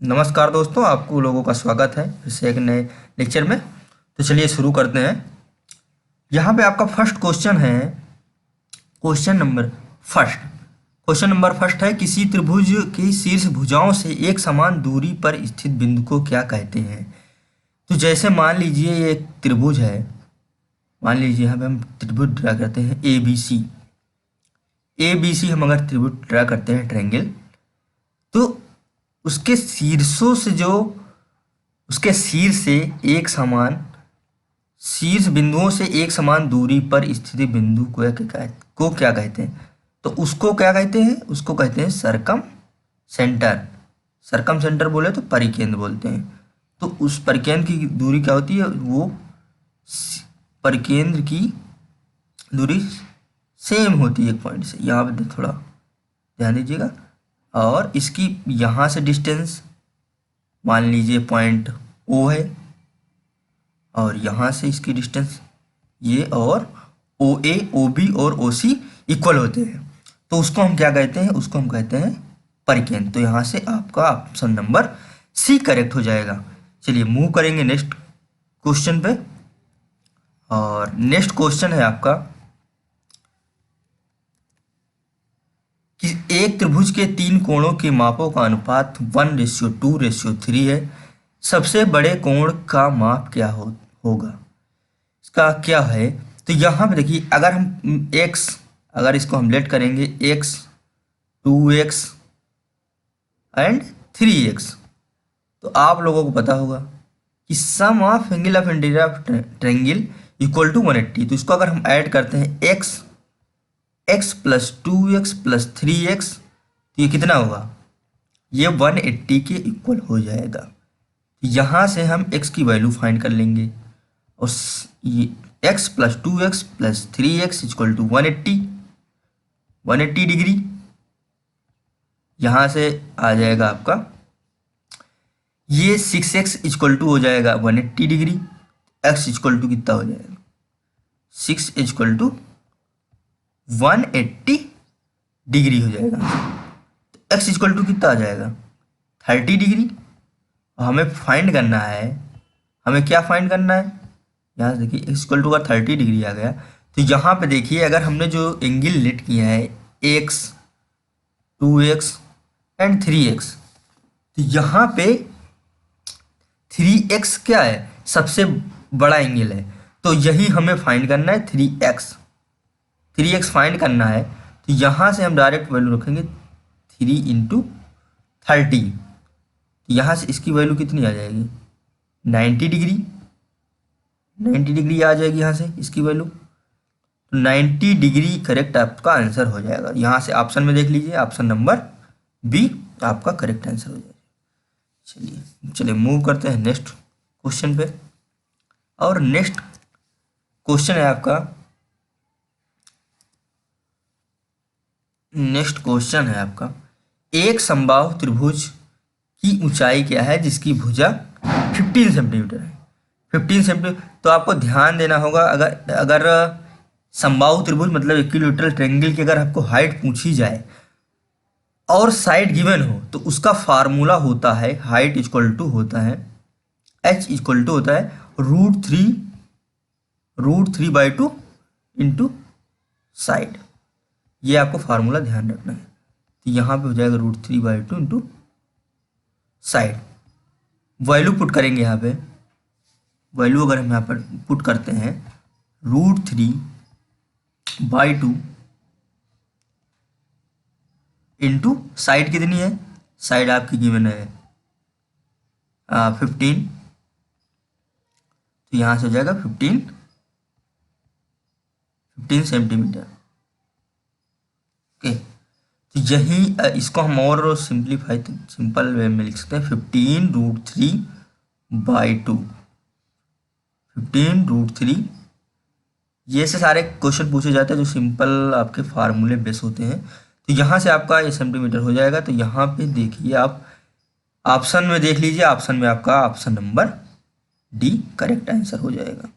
नमस्कार दोस्तों, आपको लोगों का स्वागत है फिर से एक नए लेक्चर में। तो चलिए शुरू करते हैं। यहाँ पे आपका फर्स्ट क्वेश्चन है। क्वेश्चन नंबर फर्स्ट है, किसी त्रिभुज की शीर्ष भुजाओं से एक समान दूरी पर स्थित बिंदु को क्या कहते हैं। तो जैसे मान लीजिए ये एक त्रिभुज है। मान लीजिए यहाँ पे हम त्रिभुज ड्रा करते हैं ए बी सी हम अगर त्रिभुज ड्रा करते हैं ट्रायंगल, तो उसके शीर्षों से उसके शीर्ष बिंदुओं से एक समान दूरी पर स्थित बिंदु को क्या कहते हैं। तो उसको क्या कहते हैं, उसको कहते हैं सरकम सेंटर बोले तो परिकेंद्र बोलते हैं। तो उस परिकेंद्र की दूरी क्या होती है, वो परिकेंद्र की दूरी सेम होती है एक पॉइंट से। यहाँ पे थोड़ा ध्यान दीजिएगा। और इसकी यहाँ से डिस्टेंस मान लीजिए पॉइंट ओ है, और यहाँ से इसकी डिस्टेंस ये, और ओ ए ओ बी और ओ सी इक्वल होते हैं। तो उसको हम क्या कहते हैं, उसको हम कहते हैं परिकेंद्र। तो यहाँ से आपका ऑप्शन नंबर सी करेक्ट हो जाएगा। चलिए मूव करेंगे नेक्स्ट क्वेश्चन पे। और नेक्स्ट क्वेश्चन है आपका कि एक त्रिभुज के तीन कोणों के मापों का अनुपात 1:2:3 है। सबसे बड़े कोण का माप क्या होगा, इसका क्या है। तो यहाँ पे देखिए, अगर इसको हम लेट करेंगे x 2x एंड 3x, तो आप लोगों को पता होगा कि sum of angle of interior of triangle equal to 180। तो इसको अगर हम ऐड करते हैं x plus 2x plus 3x, तो ये कितना होगा, ये 180 के इक्वल हो जाएगा। यहाँ से हम x की वैल्यू फाइंड कर लेंगे, और ये x plus 2x plus 3x equal to 180 degree. यहाँ से आ जाएगा आपका ये 6x इक्वल टू हो जाएगा 180 डिग्री। x इक्वल टू कितना हो जाएगा, 6 इक्वल टू 180 डिग्री हो जाएगा। तो x इक्वल टू कितना आ जाएगा, 30 डिग्री। और हमें फाइंड करना है, हमें क्या फाइंड करना है, यहाँ से देखिए x इक्वल टू का 30 डिग्री आ गया। तो यहाँ पे देखिए, अगर हमने जो एंगल लेट किया है x 2x एंड 3x, तो यहाँ पे 3x क्या है, सबसे बड़ा एंगल है। तो यही हमें फाइंड करना है, 3x फाइंड करना है। तो यहाँ से हम डायरेक्ट वैल्यू रखेंगे 3 इंटू 30। तो यहाँ से इसकी वैल्यू कितनी आ जाएगी, 90 डिग्री आ जाएगी यहाँ से इसकी वैल्यू। तो 90 डिग्री करेक्ट आपका आंसर हो जाएगा। यहाँ से ऑप्शन में देख लीजिए, ऑप्शन नंबर बी आपका करेक्ट आंसर हो जाएगा। चलिए मूव करते हैं नेक्स्ट क्वेश्चन पे। और नेक्स्ट क्वेश्चन है आपका एक समबाहु त्रिभुज की ऊंचाई क्या है जिसकी भुजा 15 सेंटीमीटर है। 15 सेंटीमीटर। तो आपको ध्यान देना होगा, अगर समबाहु त्रिभुज मतलब इक्विलैटरल ट्रायंगल की अगर आपको हाइट पूछी जाए और साइड गिवन हो, तो उसका फार्मूला होता है, हाइट इक्वल टू होता है h इक्वल टू होता है √3/2 इंटू साइड। ये आपको फार्मूला ध्यान रखना है। तो यहाँ पे हो जाएगा √3/2 इंटू साइड। वैल्यू पुट करेंगे यहाँ पे, वैल्यू अगर हम यहाँ पर पुट करते हैं √3/2 इंटू साइड कितनी है, साइड आपकी गिवन है 15। तो यहाँ से हो जाएगा 15 सेंटीमीटर। ओके, तो यही इसको हम और सिंपल वे में लिख सकते हैं 15√3/2। 15√3। ये से सारे क्वेश्चन पूछे जाते हैं जो सिंपल आपके फार्मूले बेस होते हैं। तो यहाँ से आपका ये सेंटीमीटर हो जाएगा। तो यहाँ पे देखिए, आप ऑप्शन में देख लीजिए, ऑप्शन में आपका option number D correct answer हो जाएगा।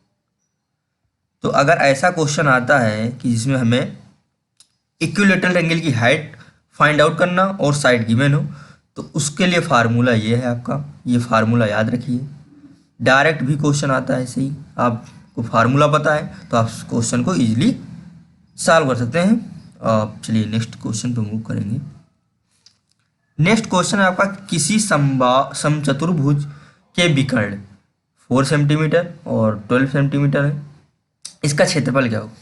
तो अगर ऐसा क्वेश्चन आता है कि जिसमें हमें इक्विलैटरल एंगल की हाइट फाइंड आउट करना और साइड गिवन हो, तो उसके लिए फार्मूला ये है आपका, ये फार्मूला याद रखिए। डायरेक्ट भी क्वेश्चन आता है ऐसे ही, आपको फार्मूला पता है तो आप क्वेश्चन को इजीली सॉल्व कर सकते हैं। आप चलिए नेक्स्ट क्वेश्चन पे मूव करेंगे। नेक्स्ट क्वेश्चन है आपका, किसी समचतुर्भुज के विकर्ण 4 सेंटीमीटर और 12 सेंटीमीटर है, इसका क्षेत्रफल क्या होगा?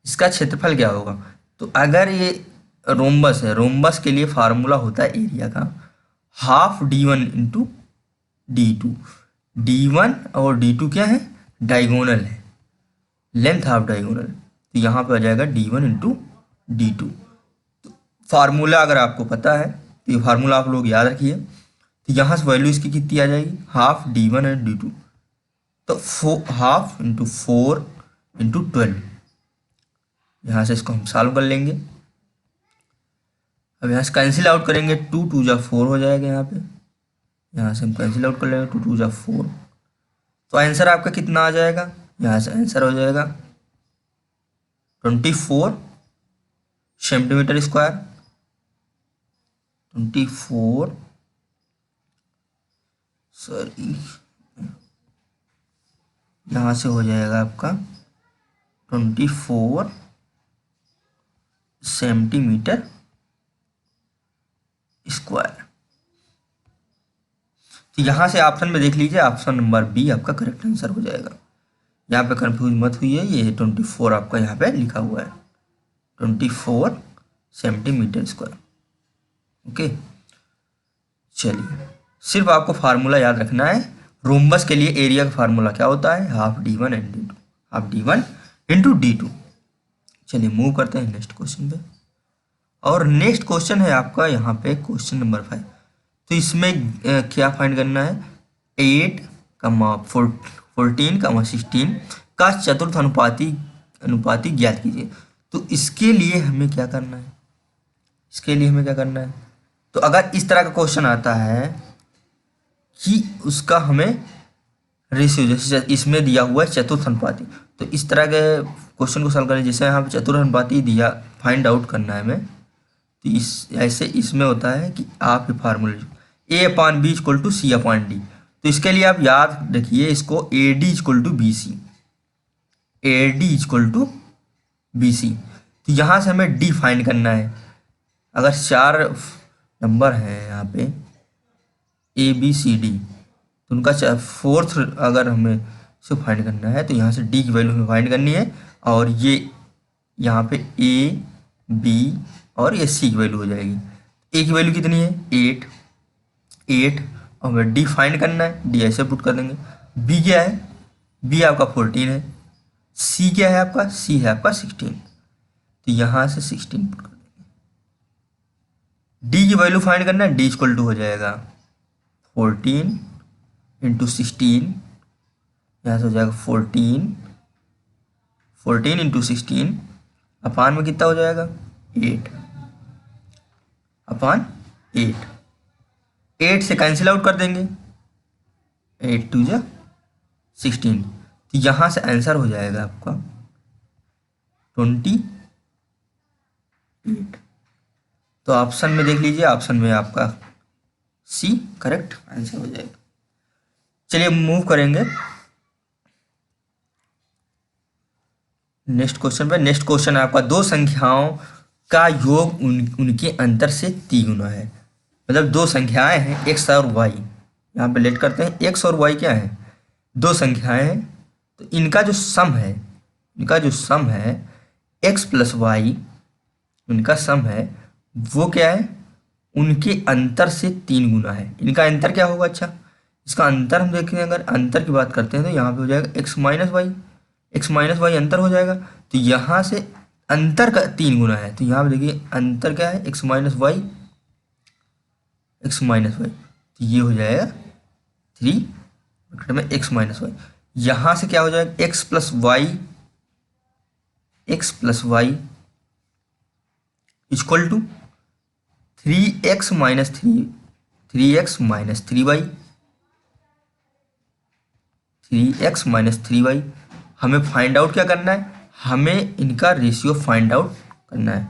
इसका क्षेत्रफल क्या होगा? तो अगर ये रोम्बस है, रोम्बस के लिए फार्मूला होता है एरिया का half d1 into d2। d1 और d2 क्या है? डायगोनल है, लेंथ हाफ डायगोनल, तो यहाँ पे आ जाएगा d1 इंटू d2। तो फार्मूला अगर आपको पता है तो ये फार्मूला आप लोग याद रखिए। तो यहाँ से वैल्यू इसकी कितनी आ जाएगी? हाफ d1 एंड d2, तो हाफ इंटू 4 इंटू 12। यहाँ से इसको हम सॉल्व कर लेंगे। अब यहाँ से कैंसिल आउट करेंगे, 2 2 जा 4 हो जाएगा यहाँ पे, यहाँ से हम कैंसिल आउट कर लेंगे, 2 2 जा 4। तो आंसर आपका कितना आ जाएगा? यहाँ से आंसर हो जाएगा 24 सेंटीमीटर स्क्वायर। 24 सॉरी, यहाँ से हो जाएगा आपका 24 सेंटीमीटर स्क्वायर। तो यहाँ से ऑप्शन में देख लीजिए, ऑप्शन नंबर बी आपका करेक्ट आंसर हो जाएगा। यहाँ पे कंफ्यूज मत हुई, ये 24 आपका यहाँ पे लिखा हुआ है, 24 सेंटीमीटर स्क्वायर। ओके, चलिए सिर्फ आपको फार्मूला याद रखना है। रोम्बस के लिए एरिया का फार्मूला क्या होता है? Half d1 and d2, half d1 into d2। चलिए मूव करते हैं नेक्स्ट क्वेश्चन पे। और नेक्स्ट क्वेश्चन है आपका यहाँ पे क्वेश्चन नंबर 5। तो इसमें क्या फाइंड करना है? 8, 14, 16 का चतुर्थ अनुपाती ज्ञात कीजिए। तो इसके लिए हमें क्या करना है? इसके लिए हमें क्या करना है? तो अगर इस तरह का क्वेश्चन आता है कि उसका हमें रेशियो, जैसे इसमें दिया हुआ है चतुर्थ अनुपाती, तो इस तरह के क्वेश्चन को सॉल्व करें। जैसे यहाँ पे चतुर्थ अनुपाती दिया, फाइंड आउट करना है हमें, तो इस ऐसे इसमें होता है कि आप ये formula A/B equal to C/D। तो इसके लिए आप याद रखिए इसको, AD equal to BC, AD equal to BC। तो यहाँ से हमें D फाइंड करना है। अगर 4 नंबर हैं यहाँ पे ABCD, तो उनका 4th अगर हमें से फाइंड करना है तो यहाँ से D की वैल्यू हमें फाइंड करनी है। और ये यहाँ पे A, B और ये C की वैल्यू हो जाएगी। A की वैल्यू कितनी है? 8 और हमें D फाइंड करना है, D ऐसे पुट कर देंगे। B क्या है? B आपका 14 है। C क्या है आपका? C है आपका 16, तो यहाँ से 16 पुट कर देंगे। D की वैल्यू फाइंड करना है, D इक्वल टू हो जाएगा 14 इंटू 16, यहाँ से हो जाएगा 14 इंटू 16 अपान में कितना हो जाएगा? 8 अपान 8 से कैंसिल आउट कर देंगे, 8 2 जा 16। तो यहाँ से आंसर हो जाएगा आपका 28। तो ऑप्शन में देख लीजिए, ऑप्शन में आपका C करेक्ट आंसर हो जाएगा। चलिए मूव करेंगे नेक्स्ट क्वेश्चन पे। नेक्स्ट क्वेश्चन है आपका, दो संख्याओं का योग उनके अंतर से 3 गुना है। मतलब दो संख्याएं हैं x और y, यहाँ पे लेट करते हैं। x और y क्या है? दो संख्याएं हैं, तो इनका जो सम है x प्लस वाई, इनका सम है वो क्या है? उनके अंतर से 3 गुना है। इनका अंतर क्या होगा? अच्छा, इसका अंतर हम देखें, अगर अंतर की बात करते हैं तो यहाँ पे हो जाएगा x माइनस वाई अंतर हो जाएगा। तो यहाँ से अंतर का 3 गुना है, तो यहाँ पे देखिए अंतर क्या है? x माइनस वाई, तो ये हो जाएगा 3 में x माइनस वाई। यहाँ से क्या हो जाएगा? x plus y equal to 3x minus 3y। हमें फाइंड आउट क्या करना है? हमें इनका रेशियो फाइंड आउट करना है।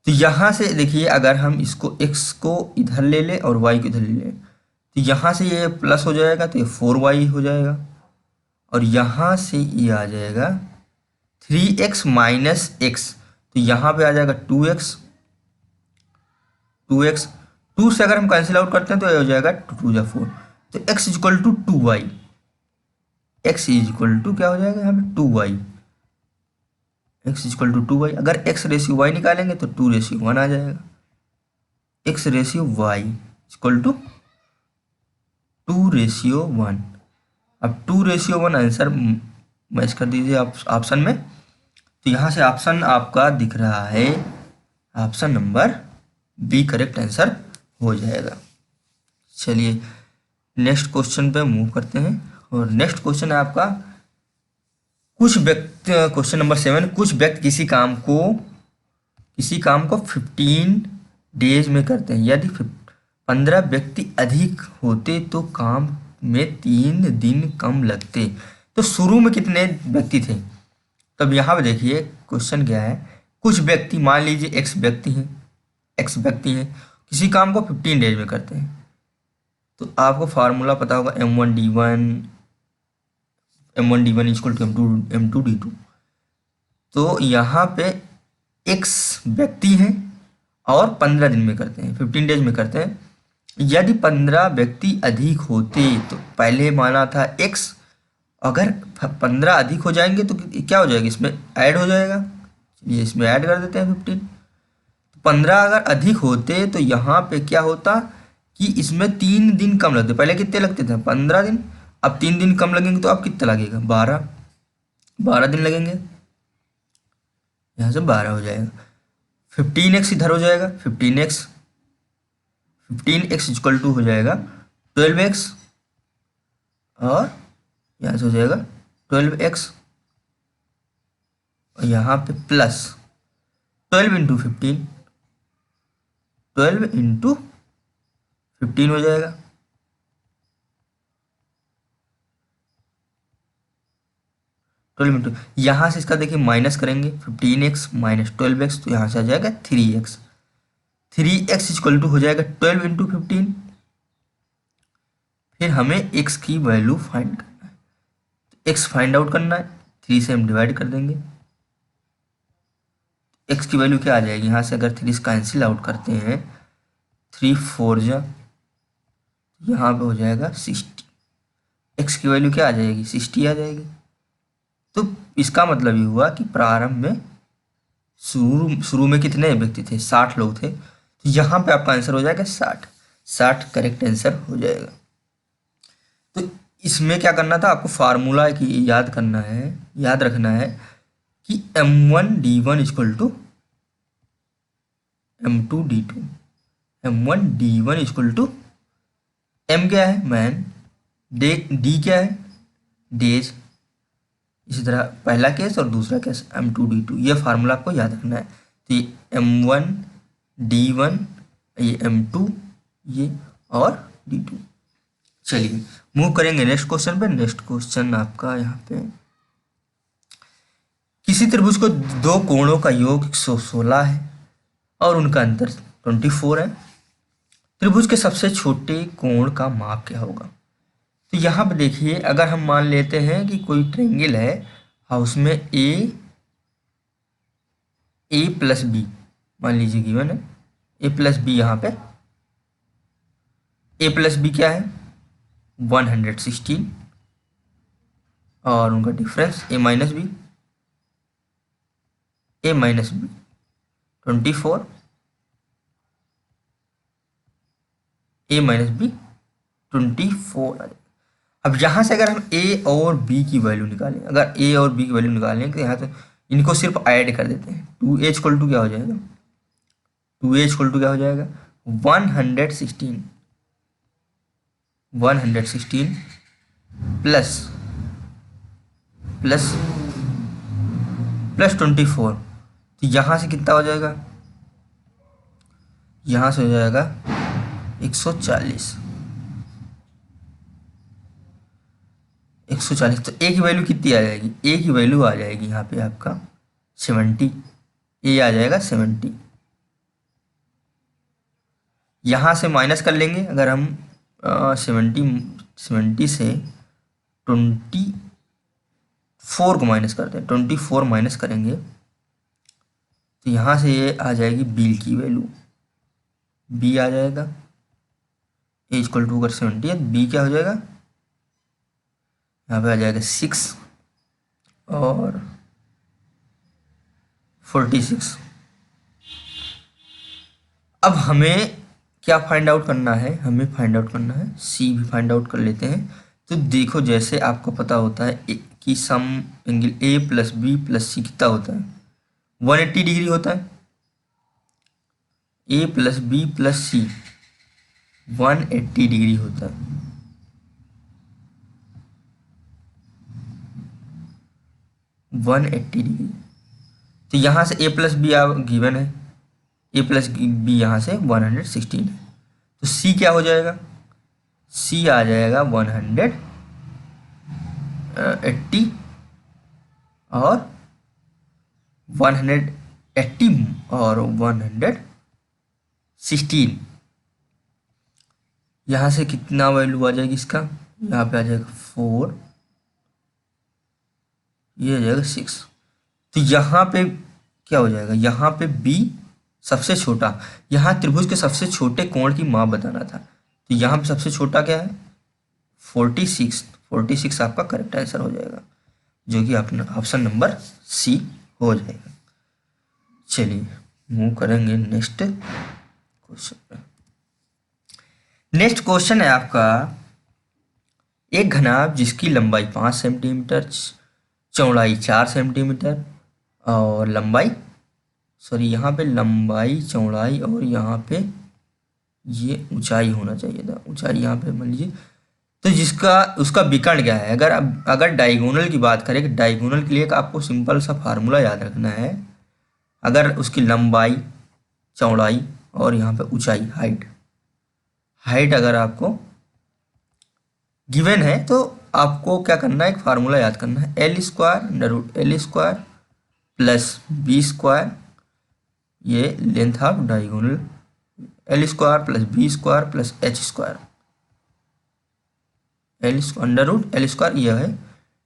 तो यहाँ से देखिए, अगर हम इसको x को इधर ले लें और y को इधर ले लें, तो यहाँ से ये प्लस हो जाएगा तो ये 4y हो जाएगा, और यहाँ से ये आ जाएगा 3x माइनस एक्स, तो यहाँ पे आ जाएगा 2x। 2 से अगर हम कैंसिल आउट करते हैं तो ये हो जाएगा 2 या 4, तो x equal to 2y। x equal to क्या हो जाएगा यहाँ पे 2y। x equal to 2y, अगर x रेशियो y निकालेंगे तो 2 रेशियो 1 आ जाएगा। x ratio y equal to 2 ratio 1। अब 2 रेशियो 1 आंसर मैच कर दीजिए आप ऑप्शन में, तो यहाँ से ऑप्शन आपका दिख रहा है, option number B correct answer हो जाएगा। चलिए नेक्स्ट क्वेश्चन पे मूव करते हैं, और नेक्स्ट क्वेश्चन है आपका कुछ व्यक्ति, क्वेश्चन नंबर 7, कुछ व्यक्ति किसी काम को 15 डेज में करते हैं। यदि 15 व्यक्ति अधिक होते तो काम में 3 दिन कम लगते। तो शुरू में कितने व्यक्ति थे? तब यहाँ पे देखिए क्वेश्चन क्या है, कुछ व्यक्ति, मान लीजिए एक्स व्यक्ति हैं किसी काम को 15 डेज में करते हैं। तो आपको फार्मूला पता होगा M1D1 इक्वल टू M2D2। तो यहाँ पे x व्यक्ति हैं और 15 दिन में करते हैं, 15 डेज में करते हैं। यदि 15 व्यक्ति अधिक होते, तो पहले माना था x, अगर 15 अधिक हो जाएंगे तो क्या हो जाएगा, इसमें ऐड हो जाएगा। चलिए इसमें ऐड कर देते हैं 15। 15 अगर अधिक होते तो यहाँ पे क्या होता कि इसमें 3 दिन कम लगते। पहले कितने लगते थे? 15 दिन। अब 3 दिन कम लगेंगे तो अब कितना लगेगा? 12 दिन लगेंगे। यहाँ से 12 हो जाएगा। 15x इधर हो जाएगा, 15x इक्वल टू हो जाएगा 12x, और यहाँ से हो जाएगा 12x, और यहाँ पे प्लस 12 इंटू 15, 12 इंटू 15 हो जाएगा। 12 इंटू, यहाँ से इसका देखिए माइनस करेंगे, 15x माइनस 12x, तो यहाँ से आ जाएगा 3x। 3x इक्वल टू हो जाएगा 12 इंटू 15। फिर हमें x की वैल्यू फाइंड करना है, तो x फाइंड आउट करना है, 3 से हम डिवाइड कर देंगे। x की वैल्यू क्या आ जाएगी? यहाँ से अगर 3 कैंसिल आउट करते हैं, 3 4 जा, यहाँ पे हो जाएगा 60। x की वैल्यू क्या आ जाएगी? 60 आ जाएगी। तो इसका मतलब ये हुआ कि प्रारंभ में शुरू में कितने व्यक्ति थे? 60 लोग थे। तो यहाँ पे आपका आंसर हो जाएगा 60 करेक्ट आंसर हो जाएगा। तो इसमें क्या करना था आपको, फार्मूला की याद रखना है कि M1D1 equal to M2D2। M1D1 equal to M क्या है? मैन, D क्या है? डेज। इसी तरह पहला केस और दूसरा केस M2D2, ये फार्मूला आपको याद रखना है। तो ये M1D1, ये M2, ये और D2। चलिए मूव करेंगे नेक्स्ट क्वेश्चन पे। नेक्स्ट क्वेश्चन आपका यहाँ पे, किसी त्रिभुज को 2 कोणों का योग 116 है और उनका अंतर 24 है। त्रिभुज के सबसे छोटे कोण का माप क्या होगा? तो यहाँ पे देखिए, अगर हम मान लेते हैं कि कोई ट्रायंगल है और उसमें ए प्लस बी, मान लीजिए गिवन है ए प्लस बी। यहाँ पे ए प्लस बी क्या है? 116, और उनका डिफरेंस ए माइनस बी 24, ए माइनस बी 24। अब यहाँ से अगर हम a और b की वैल्यू निकालें, अगर a और b की वैल्यू निकालें तो यहाँ तो इनको सिर्फ ऐड कर देते हैं। 2a इक्वल टू क्या हो जाएगा? 2a इक्वल टू क्या हो जाएगा? 116 प्लस 24। तो यहाँ से कितना हो जाएगा? यहाँ से हो जाएगा 140। 140। तो ए की वैल्यू कितनी आ जाएगी? ए की वैल्यू आ जाएगी यहाँ पे आपका 70। ए आ जाएगा 70। यहाँ से माइनस कर लेंगे। अगर हम 70 से 24 को माइनस करते हैं, 24 माइनस करेंगे तो यहाँ से ये आ जाएगी बी की वैल्यू, बी आ जाएगा ए इक्वल टू अगर 70 है, बी क्या हो जाएगा, यहाँ पे आ जाएगा 6 और 46। अब हमें क्या फाइंड आउट करना है, हमें फाइंड आउट करना है सी भी फाइंड आउट कर लेते हैं। तो देखो जैसे आपको पता होता है कि sum angle A plus B plus C कितना होता है, 180 डिग्री होता है। A plus B plus C 180 degree होता है। One eighty degree. तो यहाँ से ए प्लस बी गिवन है, ए प्लस बी यहाँ से 116 है। तो सी क्या हो जाएगा, सी आ जाएगा 180 और 180 और 116। यहाँ से कितना वैल्यू आ जाएगी इसका, यहाँ पे आ जाएगा 4, ये आ जाएगा 6। तो यहाँ पे क्या हो जाएगा, यहाँ पे बी सबसे छोटा, यहाँ त्रिभुज के सबसे छोटे कोण की माप बताना था। तो यहाँ पे सबसे छोटा क्या है 46, 46 आपका करेक्ट आंसर हो जाएगा, जो कि अपना ऑप्शन नंबर सी हो जाएगा। चलिए मूव करेंगे नेक्स्ट क्वेश्चन पर। नेक्स्ट क्वेश्चन है आपका, एक घनाभ जिसकी लंबाई 5 सेंटीमीटर, चौड़ाई 4 सेंटीमीटर और लंबाई, सॉरी यहाँ पे लंबाई चौड़ाई और यहाँ पे ये ऊंचाई होना चाहिए था, ऊंचाई यहाँ पे मान लीजिए। तो जिसका उसका विकर्ण क्या है, अगर डायगोनल की बात करें कि डायगोनल के लिए एक आपको सिंपल सा फार्मूला याद रखना है। अगर उसकी लंबाई चौड़ाई और यहाँ पे ऊंचाई हाइट अगर आपको गिवन है तो आपको क्या करना है, एक फार्मूला याद करना है, L square under root L square plus B square, ये length of diagonal, L square plus B square plus H square, L under root L square, यह है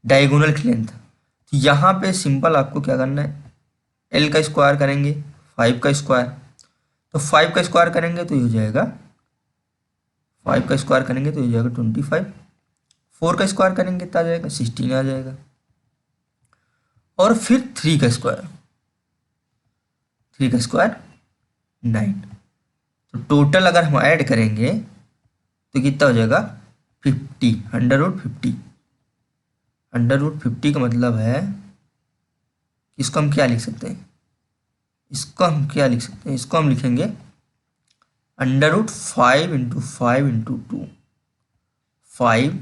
डायगोनल की लेंथ। तो यहाँ पे सिंपल आपको क्या करना है, एल का स्क्वायर करेंगे 5 का स्क्वायर, तो 5 का स्क्वायर करेंगे तो ये हो जाएगा 5 का स्क्वायर करेंगे तो ये हो जाएगा 25, 4 का स्क्वायर करेंगे तो आ जाएगा 16 आ जाएगा, और फिर 3 का स्क्वायर 9। तो टोटल अगर हम ऐड करेंगे तो कितना हो जाएगा 50, अंडर रूट 50। अंडर रूट 50 का मतलब है, इसको हम क्या लिख सकते हैं, इसको हम लिखेंगे under root 5 into 5 into 2, 5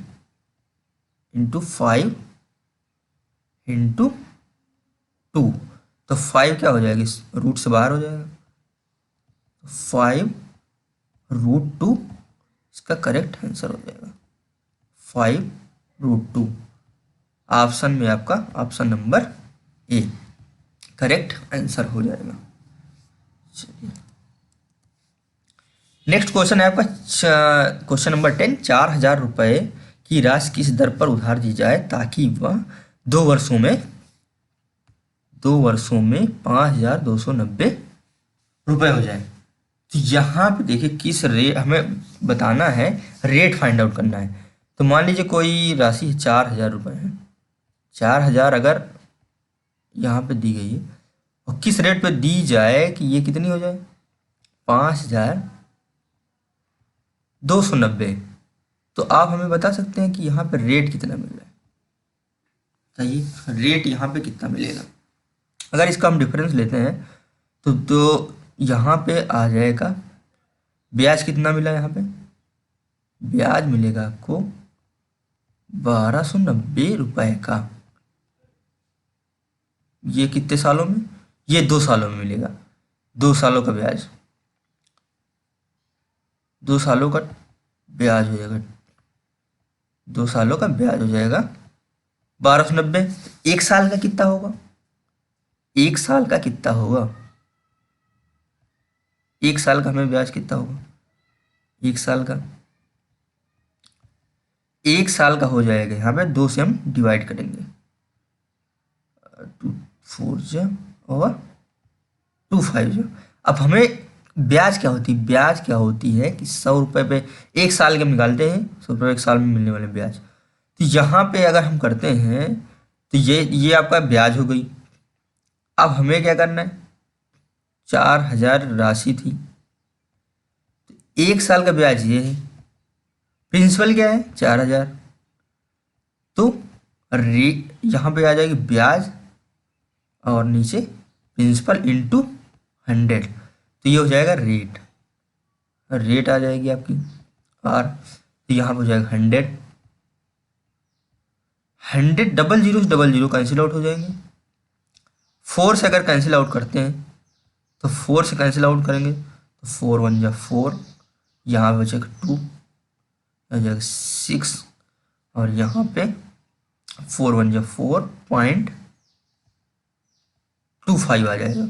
into 5 into 2। तो 5 क्या हो जाएगा, इस रूट से बाहर हो जाएगा, 5 रूट 2 इसका करेक्ट आंसर हो जाएगा, 5 रूट 2। ऑप्शन में आपका option number A correct answer हो जाएगा। चलिए नेक्स्ट क्वेश्चन है आपका क्वेश्चन नंबर 10, 4000 रुपये की राशि किस दर पर उधार दी जाए ताकि वह 2 वर्षों में 5290 रुपये हो जाए। तो यहाँ पे देखिए किस रेट हमें बताना है, रेट फाइंड आउट करना है। तो मान लीजिए कोई राशि 4000 रुपये है, 4000 अगर यहाँ पे दी गई है और किस रेट पे दी जाए कि ये कितनी हो जाए 5290। तो आप हमें बता सकते हैं कि यहाँ पे रेट कितना मिल रहा है, बताइए रेट यहाँ पे कितना मिलेगा। अगर इसका हम डिफरेंस लेते हैं तो यहाँ पे आ जाएगा ब्याज कितना मिला, यहाँ पे ब्याज मिलेगा आपको 1290 रुपये का। ये कितने सालों में, ये 2 सालों में मिलेगा, 2 सालों का ब्याज, 2 सालों का ब्याज हो जाएगा, 2 सालों का ब्याज हो जाएगा 1290। 1 साल का कितना होगा, 1 साल का कितना होगा, 1 साल का हमें ब्याज कितना होगा, एक साल का, एक साल का हो जाएगा, यहाँ पे 2 से हम डिवाइड करेंगे, 2 4 जा और 2 5 जा। अब हमें ब्याज क्या होती है, ब्याज क्या होती है कि 100 रुपये पे एक साल के हम निकालते हैं, 100 रुपये एक साल में मिलने वाले ब्याज। तो यहाँ पे अगर हम करते हैं तो ये आपका ब्याज हो गई। अब हमें क्या करना है, 4000 राशि थी, एक साल का ब्याज ये है, प्रिंसिपल क्या है 4000, तो रेट यहाँ पे आ जाएगी ब्याज और नीचे प्रिंसिपल इंटू 100, तो ये हो जाएगा रेट, रेट आ जाएगी आपकी। और तो यहाँ पे हो जाएगा 100, 100 डबल जीरो से डबल जीरो कैंसिल आउट हो जाएंगे। 4 से अगर कैंसिल आउट करते हैं तो 4 से कैंसिल आउट करेंगे तो 4 1 जा 4, यहाँ पे बचेगा 2, यहाँ जाएगा 6 और यहाँ पे 4 1 जा 4.25 आ जाएगा।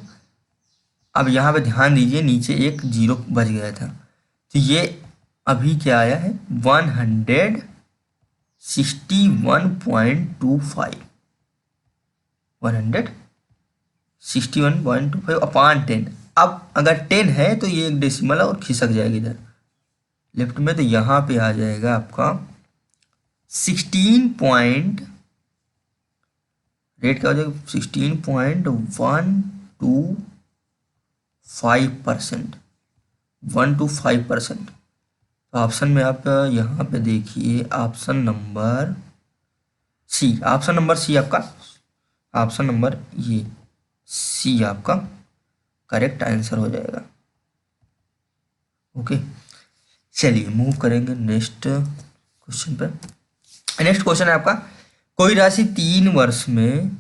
अब यहाँ पे ध्यान दीजिए नीचे एक जीरो बच गया था, तो ये अभी क्या आया है 161.25, 161.25 अपॉन 10। अब अगर 10 है तो ये एक डेसिमल और खिसक जाएगी इधर लेफ्ट में, तो यहाँ पे आ जाएगा आपका 16 रेट क्या हो जाएगा 16.125%, 125%। तो ऑप्शन में आप यहाँ पे देखिए option number C, option number C आपका, ऑप्शन नंबर ये सी आपका करेक्ट आंसर हो जाएगा। ओके, चलिए मूव करेंगे नेक्स्ट क्वेश्चन पे। नेक्स्ट क्वेश्चन है आपका, कोई राशि 3 वर्ष में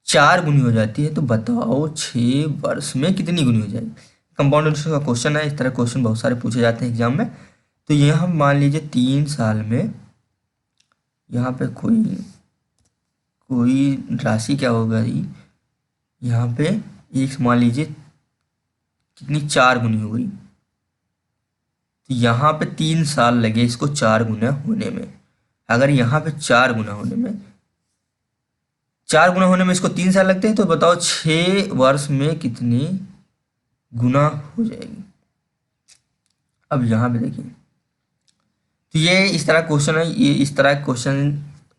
4 गुनी हो जाती है, तो बताओ 6 वर्ष में कितनी गुनी हो जाएगी। कंपाउंड इंटरेस्ट का क्वेश्चन है, इस तरह क्वेश्चन बहुत सारे पूछे जाते हैं एग्जाम में। तो ये हम मान लीजिए 3 साल में यहाँ पे कोई राशि क्या होगा, यहाँ पे एक मान लीजिए कितनी 4 गुनी हो गई, तो यहाँ पे 3 साल लगे इसको 4 गुना होने में। अगर यहाँ पे 4 गुना होने में, 4 गुना होने में इसको 3 साल लगते हैं, तो बताओ 6 वर्ष में कितनी गुना हो जाएगी। अब यहाँ पे देखिए, तो ये इस तरह क्वेश्चन है, ये इस तरह क्वेश्चन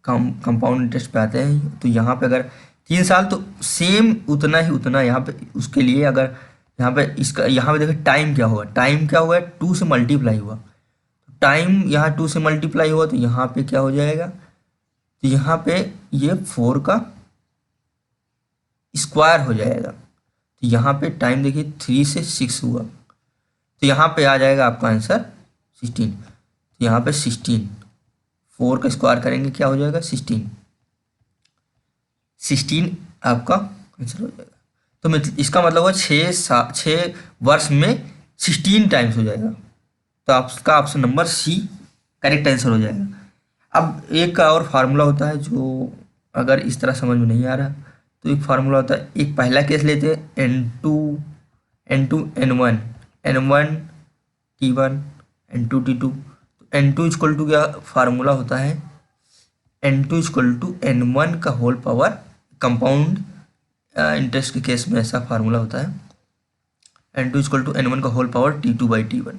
कंपाउंड इंटरेस्ट पे आते हैं। तो यहाँ पे अगर 3 साल तो सेम उतना ही उतना यहाँ पे उसके लिए, अगर यहाँ पे इसका यहाँ पे देखिए टाइम क्या होगा, टाइम क्या होगा 2 से मल्टीप्लाई हुआ, टाइम यहाँ 2 से मल्टीप्लाई हुआ तो यहाँ पे क्या हो जाएगा, तो यहाँ पे ये 4 का स्क्वायर हो जाएगा। तो यहाँ पे टाइम देखिए 3 से 6 हुआ, तो यहाँ पे आ जाएगा आपका आंसर 16। तो यहाँ पे 16, 4 का स्क्वायर करेंगे क्या हो जाएगा 16, 16 आपका आंसर हो जाएगा। तो इसका मतलब हुआ 6 वर्ष में 16 टाइम्स हो जाएगा। तो आपका option number C correct answer हो जाएगा। अब एक का और फार्मूला होता है, जो अगर इस तरह समझ में नहीं आ रहा तो एक फार्मूला होता है, एक पहला केस लेते हैं N2 N1 N1 T1 N2 T2। तो N2 इक्वल टू क्या फार्मूला होता है, N2 इक्वल टू N1 का होल पावर, कंपाउंड इंटरेस्ट के केस में ऐसा फार्मूला होता है, N2 इक्वल टू N1 का होल पावर T2/T1।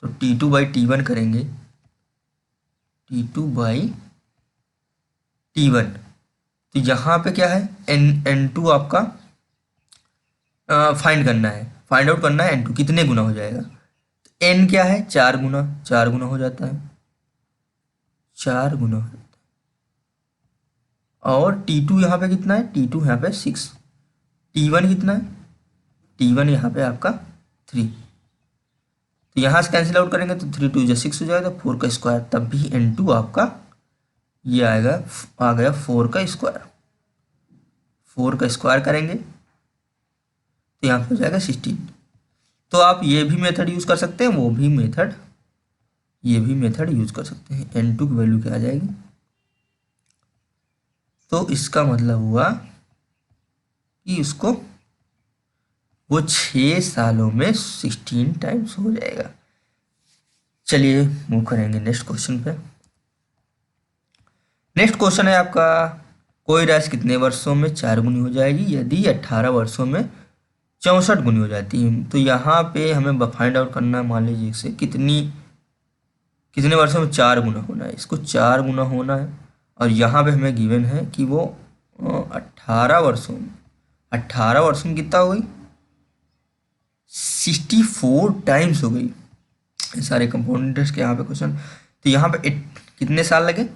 तो T2/T1 करेंगे, T2/T1। तो यहाँ पे क्या है N2 आपका फाइंड करना है, फाइंड आउट करना है N2 कितने गुना हो जाएगा। तो N क्या है 4 गुना, 4 गुना हो जाता है, 4 गुना हो जाता है। और T2 यहाँ पे कितना है, T2 यहाँ पे 6, T1 कितना है, T1 यहाँ पे आपका 3। तो यहाँ से कैंसिल आउट करेंगे तो 3 2 6 हो जाएगा, 4 का स्क्वायर, तब भी N2 आपका ये आएगा, आ गया 4 का स्क्वायर, 4 का स्क्वायर करेंगे तो यहाँ पे हो जाएगा 16। तो आप ये भी मेथड यूज़ कर सकते हैं, वो भी मेथड, ये भी मेथड यूज़ कर सकते हैं। N2 की वैल्यू क्या आ जाएगी, तो इसका मतलब हुआ कि उसको वो 6 सालों में 16 टाइम्स हो जाएगा। चलिए मूव करेंगे नेक्स्ट क्वेश्चन पे। नेक्स्ट क्वेश्चन है आपका, कोई राशि कितने वर्षों में 4 गुनी हो जाएगी यदि 18 वर्षों में 64 गुनी हो जाती है। तो यहाँ पे हमें फाइंड आउट करना है, मान लीजिए इसे कितने वर्षों में 4 गुना होना है, इसको 4 गुना होना है। और यहाँ पे हमें गिवन है कि वो 18 वर्षों में कितना हो गई, 64 टाइम्स हो गई। ये सारे कंपाउंड इंटरेस्ट के यहाँ पे क्वेश्चन। तो यहाँ पे कितने साल लगे,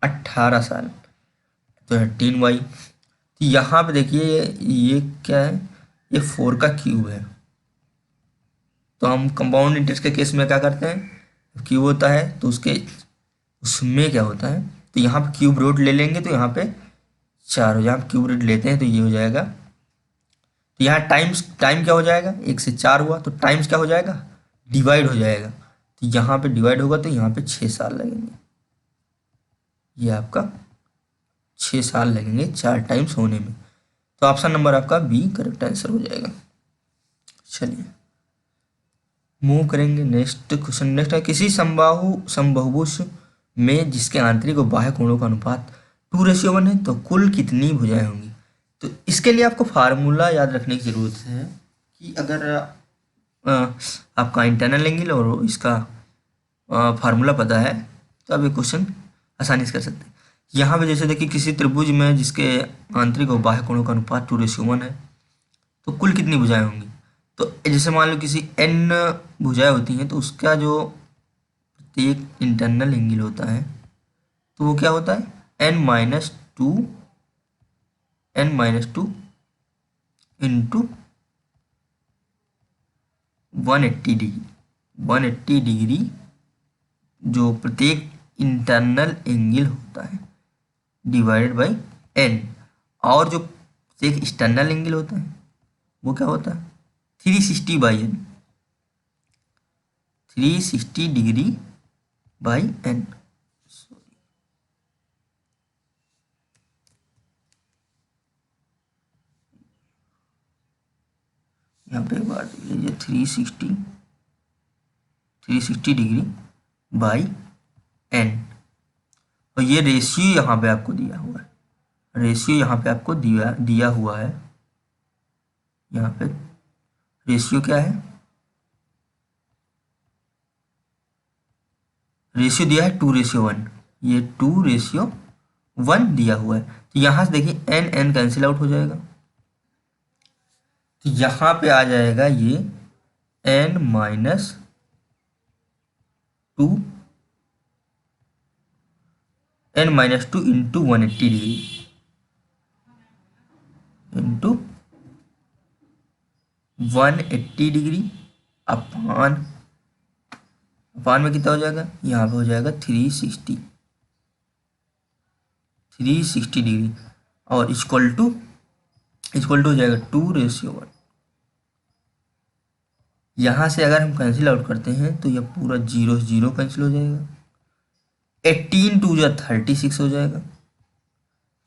18 साल, तो 18y। तो यहाँ पे देखिए ये क्या है, ये 4 का क्यूब है। तो हम कंपाउंड इंटरेस्ट के केस में क्या करते हैं, क्यूब होता है तो उसमें क्या होता है, तो यहाँ पे क्यूब रूट ले लेंगे तो यहाँ पे 4 हो जाए, क्यूब रूट लेते हैं तो ये हो जाएगा। तो यहाँ टाइम क्या हो जाएगा, 1 से 4 हुआ तो टाइम्स क्या हो जाएगा, डिवाइड हो जाएगा। तो यहाँ पे डिवाइड होगा तो यहाँ पे 6 साल लगेंगे, ये आपका 6 साल लगेंगे 4 टाइम्स होने में। तो ऑप्शन नंबर आपका बी करेक्ट आंसर हो जाएगा। चलिए मूव करेंगे नेक्स्ट क्वेश्चन। नेक्स्ट है, किसी समबाहुभुज में जिसके आंतरिक और बाह्य कोणों का अनुपात 2:1 है तो कुल कितनी भुजाएं होंगी। तो इसके लिए आपको फार्मूला याद रखने की ज़रूरत है कि अगर आपका इंटरनल एंगल और इसका फार्मूला पता है तो आप ये क्वेश्चन आसानी से कर सकते हैं। यहाँ पे जैसे देखिए किसी त्रिभुज में जिसके आंतरिक और बाह्य कोणों का अनुपात 2:1 है तो कुल कितनी भुजाएं होंगी। तो जैसे मान लो किसी n भुजाएं होती हैं तो उसका जो प्रत्येक इंटरनल एंगल होता है तो वो क्या होता है, n-2 इंटू 180 डिग्री, 180 डिग्री जो प्रत्येक इंटरनल एंगल होता है डिवाइडेड बाई n। और जो प्रत्येक एक्सटर्नल एंगल होता है वो क्या होता है, 360 by n, 360 degree by n। यहाँ पे एक बार देख लीजिए, 360 डिग्री बाई n। और ये रेशियो यहाँ पे आपको दिया हुआ है, रेशियो यहाँ पे आपको दिया हुआ है। यहाँ पे रेशियो क्या है, रेशियो दिया है 2:1, ये 2:1 दिया हुआ है। तो यहाँ से देखिए n कैंसिल आउट हो जाएगा, तो यहाँ पे आ जाएगा ये n-2 into 180 degree into 180 degree अपान में कितना हो जाएगा, यहाँ पे हो जाएगा 360 डिग्री और इक्वल टू हो जाएगा 2:1। यहाँ से अगर हम कैंसिल आउट करते हैं तो यह पूरा 0 0 कैंसिल हो जाएगा, 18 या 36 हो जाएगा।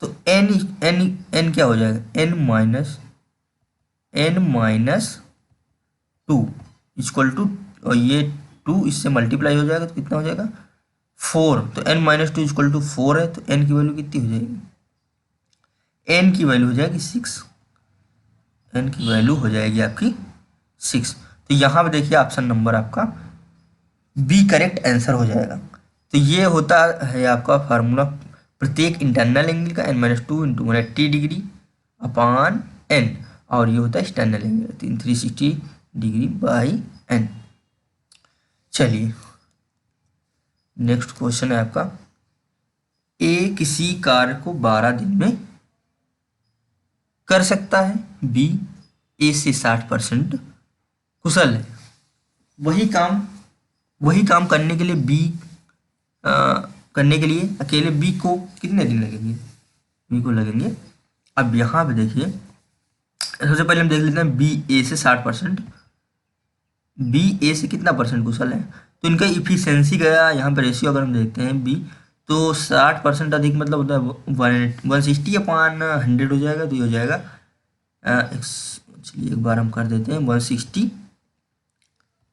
तो n क्या हो जाएगा, n-2 इक्वल टू, और ये 2 इससे मल्टीप्लाई हो जाएगा तो कितना हो जाएगा 4। तो n-2 इक्वल टू 4 है तो n की वैल्यू कितनी हो जाएगी, n की वैल्यू हो जाएगी 6, n की वैल्यू हो जाएगी आपकी 6। तो यहाँ पे देखिए ऑप्शन नंबर आपका बी करेक्ट आंसर हो जाएगा। तो ये होता है आपका फार्मूला प्रत्येक इंटरनल एंगल का n-2 इंटू 180 डिग्री अपान n, और ये होता है external angle 360 degree by n। चलिए नेक्स्ट क्वेश्चन है आपका, ए किसी कार्य को 12 दिन में कर सकता है, बी ए से 60% कुशल है। वही काम करने के लिए अकेले बी को कितने दिन लगेंगे, बी को लगेंगे। अब यहाँ पे देखिए सबसे पहले हम देख लेते हैं बी ए से 60%, बी ए से कितना परसेंट कुशल है। तो इनका इफिशियंसी का यहाँ पर रेशियो अगर हम देखते हैं बी, तो 60% अधिक मतलब होता है 160 अपान 100 हो जाएगा। तो ये हो जाएगा चलिए एक बार हम कर देते हैं 160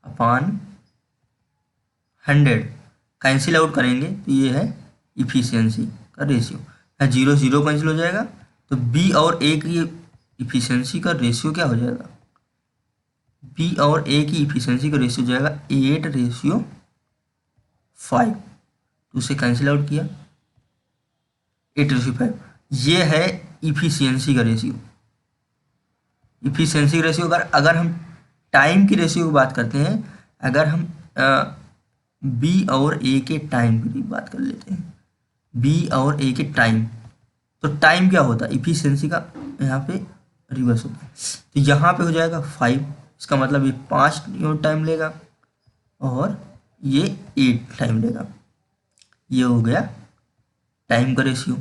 अपान 100 कैंसिल आउट करेंगे तो ये है इफिशियंसी का रेशियो है। 0 0 कैंसिल हो जाएगा तो बी और ए की इफिशियंसी का रेशियो क्या हो जाएगा, बी और ए की इफिशियंसी का रेशियो जाएगा 8:5। तो उसे कैंसिल आउट किया 8:5। ये है इफिशियंसी का रेशियो। इफिशियंसी का रेशियो अगर हम टाइम की रेशियो की बात करते हैं, अगर हम बी और ए के टाइम की बात कर लेते हैं, बी और ए के टाइम, तो टाइम क्या होता है इफिशियंसी का, यहाँ पे रिवर्स होता है। तो यहाँ पे हो जाएगा 5, इसका मतलब ये 5 यूनिट टाइम लेगा और ये 8 टाइम लेगा। ये हो गया टाइम का रेशियो।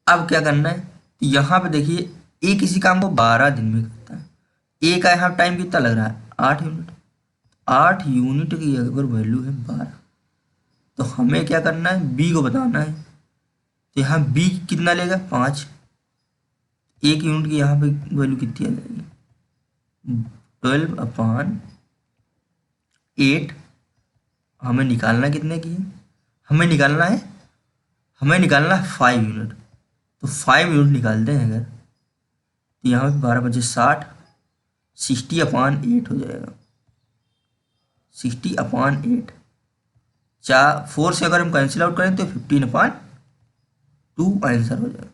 अब क्या करना है, तो यहाँ पे देखिए ए किसी काम को 12 दिन में करता है, ए का यहाँ टाइम कितना लग रहा है 8 यूनिट। 8 यूनिट की अगर वैल्यू है 12, तो हमें क्या करना है, बी को बताना है। तो यहाँ बी कितना लेगा 5, 1 यूनिट की यहाँ पे वैल्यू कितनी आ जाएगी 12/8। हमें निकालना कितने की है, हमें निकालना है 5 यूनिट। तो 5 यूनिट निकालते हैं अगर, तो यहाँ पे 12 बचे 60, 60/8 हो जाएगा। 60/8 4 से अगर हम कैंसिल आउट करें तो 15/2 आंसर हो जाएगा।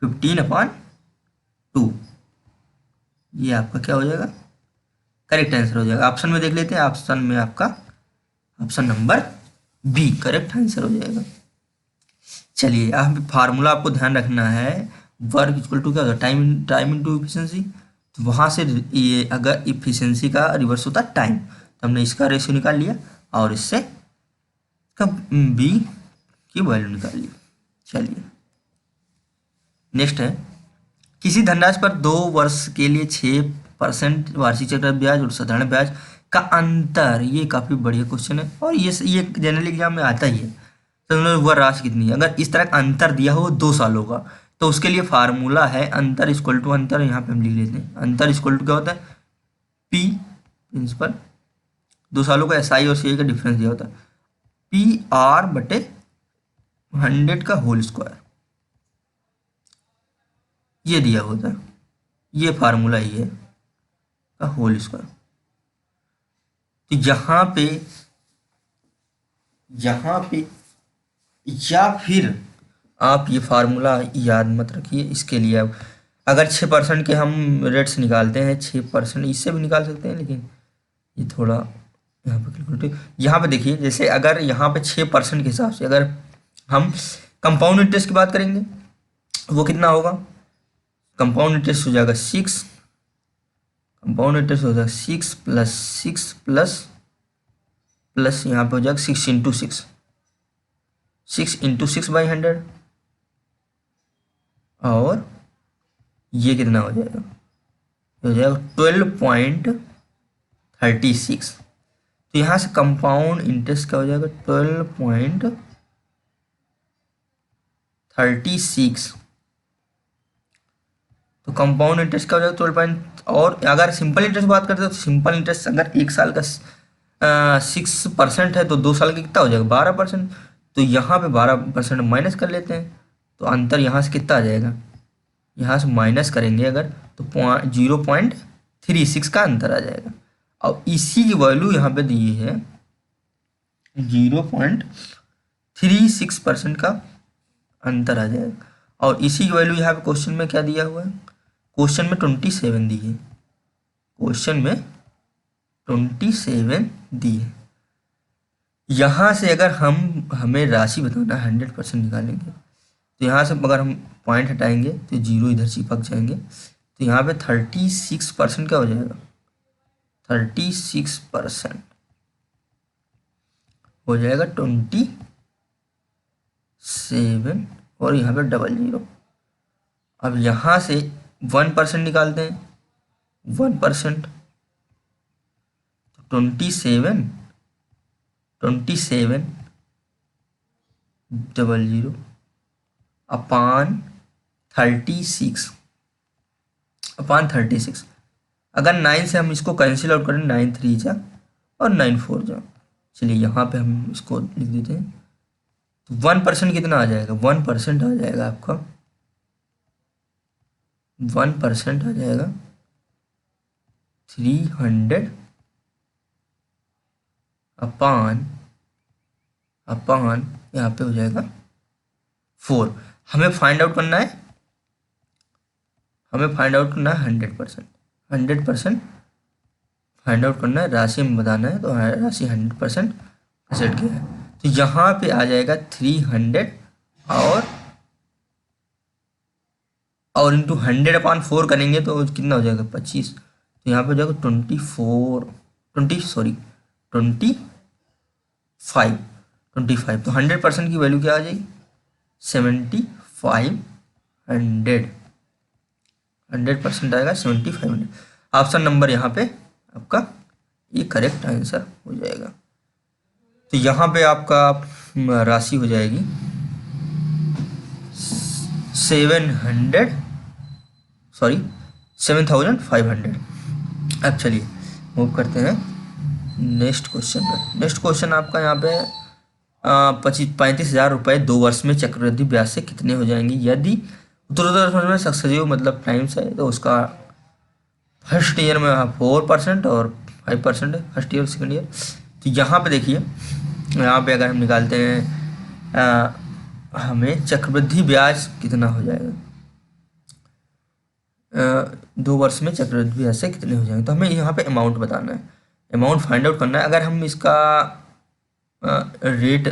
15/2 ये आपका क्या हो जाएगा, करेक्ट आंसर हो जाएगा। ऑप्शन में देख लेते हैं, ऑप्शन में आपका option number B correct answer हो जाएगा। चलिए आप फार्मूला आपको ध्यान रखना है, वर्क इक्वल टू क्या होता है टाइम इनटू इफिशियंसी। तो वहाँ से ये अगर इफिशियंसी का रिवर्स होता है टाइम, तो हमने इसका रेशियो निकाल लिया और इससे बी की वैल्यू निकाल ली। चलिए नेक्स्ट है, किसी धनराशि पर 2 वर्ष के लिए 6% वार्षिक चक्रवृद्धि ब्याज और साधारण ब्याज का अंतर, ये काफ़ी बढ़िया क्वेश्चन है और ये जनरल एग्जाम में आता ही है। तो वह राशि कितनी है, अगर इस तरह का अंतर दिया हो 2 सालों का, तो उसके लिए फार्मूला है अंतर इक्वल टू अंतर, यहाँ पे हम लिख लेते हैं अंतर इक्वल टू क्या होता है पी प्रिंसिपल, 2 सालों का एसआई और सीआई का डिफरेंस दिया होता है PR/100 का होल स्क्वायर, ये दिया होता है, ये फार्मूला ही है का होल स्क्वायर। तो यहाँ पे या फिर आप ये फार्मूला याद मत रखिए, इसके लिए अब अगर 6% के हम रेट्स निकालते हैं, 6% इससे भी निकाल सकते हैं, लेकिन ये थोड़ा यहाँ पे कैलकुलेट, यहाँ पे देखिए जैसे अगर यहाँ पे 6% के हिसाब से अगर हम कंपाउंड इंटरेस्ट की बात करेंगे, वो कितना होगा, कंपाउंड इंटरेस्ट हो जाएगा 6, कंपाउंड इंटरेस्ट हो जाएगा 6 प्लस 6 प्लस यहाँ पे हो जाएगा 6 इंटू 6, 6 इंटू 6/100, और ये कितना हो जाएगा, हो जाएगा 12.36। तो यहाँ से कंपाउंड इंटरेस्ट क्या हो जाएगा 12.36। तो कंपाउंड इंटरेस्ट क्या हो जाएगा 12 और अगर सिंपल इंटरेस्ट बात करते हैं तो सिंपल इंटरेस्ट अगर 1 साल का 6% है तो 2 साल का कितना हो जाएगा 12%। तो यहाँ पे 12% माइनस कर लेते हैं, तो अंतर यहाँ से कितना आ जाएगा, यहाँ से माइनस करेंगे अगर तो 0.36 का अंतर आ जाएगा। और इसी की वैल्यू यहाँ पे दी है 0.36% का अंतर आ जाएगा। और इसी की वैल्यू यहाँ पे क्वेश्चन में क्या दिया हुआ है, क्वेश्चन में 27 दी है, क्वेश्चन में 27 दी है। यहाँ से अगर हमें राशि बताना 100% निकालेंगे, तो यहाँ से अगर हम पॉइंट हटाएंगे तो 0 इधर चिपक जाएंगे, तो यहाँ पे 36% क्या हो जाएगा 36% हो जाएगा 27 और यहाँ पे 00। अब यहाँ से 1% निकालते हैं, 1% तो 27 00 अपान 36 अगर 9 से हम इसको कैंसिल आउट करें, 9 3 जा और 9 4 जा। चलिए यहाँ पे हम इसको लिख देते हैं। तो 1% कितना आ जाएगा, 1% आ जाएगा आपका, 1% आ जाएगा 300 अपान यहाँ पे हो जाएगा 4। हमें फाइंड आउट करना है, 100%, 100% फाइंड आउट करना है, राशि में बताना है। तो राशि 100% सेट किया है। तो यहाँ पे आ जाएगा 300 और इंटू 100/4 करेंगे तो कितना हो जाएगा 25। तो यहाँ पे हो जाएगा 25। तो 100% की वैल्यू क्या आ जाएगी 7500, 100% आएगा 7500। ऑप्शन नंबर यहाँ पे आपका ये करेक्ट आंसर हो जाएगा। तो यहाँ पे आपका राशि हो जाएगी 7500। अब चलिए मूव करते हैं नेक्स्ट क्वेश्चन पर। नेक्स्ट क्वेश्चन आपका यहाँ पे 35,000 रुपये 2 वर्ष में चक्रवृद्धि ब्याज से कितने हो जाएंगे यदि उत्तरोत्तर में सजीव मतलब टाइम्स है। तो उसका फर्स्ट ईयर में 4% और 5% है, फर्स्ट ईयर सेकेंड ईयर। तो यहाँ पे देखिए, यहाँ पे अगर हम निकालते हैं हमें चक्रवृद्धि ब्याज कितना हो जाएगा, 2 वर्ष में चक्रवृद्धि ब्याज से कितने हो जाएंगे। तो हमें यहाँ पे अमाउंट बताना है, अमाउंट फाइंड आउट करना है। अगर हम इसका रेट